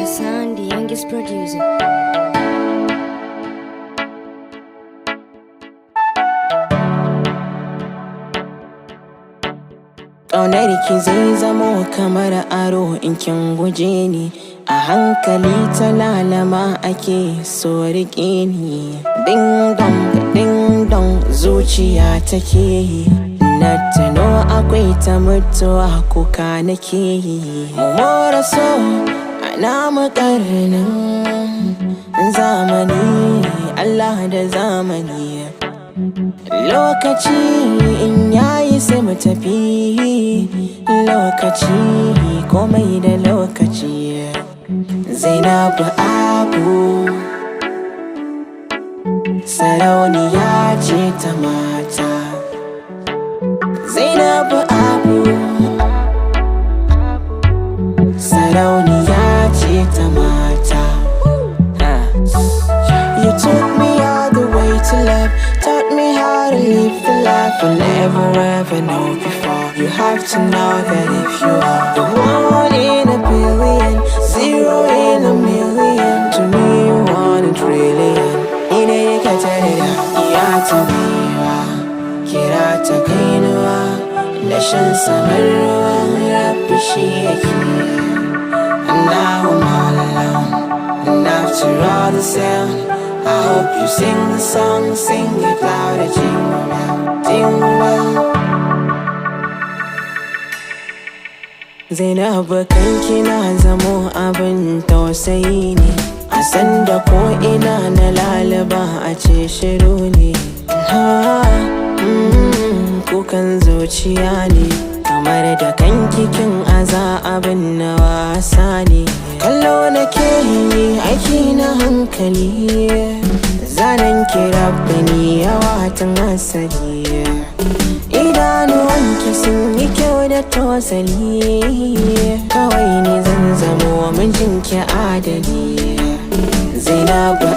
Hassan, the youngest producer. Ƙaunarki zai zamo kamar aro in kin guje ni. A hankali ta lalama ake so riƙe ni. Ding dong zuciya take yi. Na tuno akwai ta mutuwa kuka nake yi. Mu more so ana makarnin zamani, Allah da zamani. Lokaci in yayi sai mu tafi, lokaci komai da lokaci. Zainabu Abu sarauniya ce ta mata. Zainabu Abu sarauniya ce ta mata. You took me all the way to love, taught me how to live the life I never ever know before. You have to know that if you are the one in a billion, zero in a million, to me you 1 in trillion. Ine ka tare da iya ta baiwa, kira ta kainuwa, da shan samar ruwan rabbi shi yake. And now I'm all alone, and after all the sound, I hope you sing the song, sing it louder, jingle bell, jingle bell. Zainabu kanki na zamo abin tausayi ne. A sanda ko ina na lalaba a ce shiru ne. Kukan zuciya ne, kamar da kanki kin aza abin na wasa ne. Kallo nake yi aiki na hankali, zanen kira bani yawa tun asali. Idanuwanki sun yi kyau da tosali, kawai ne zan zamo mijinki adali. Zainabu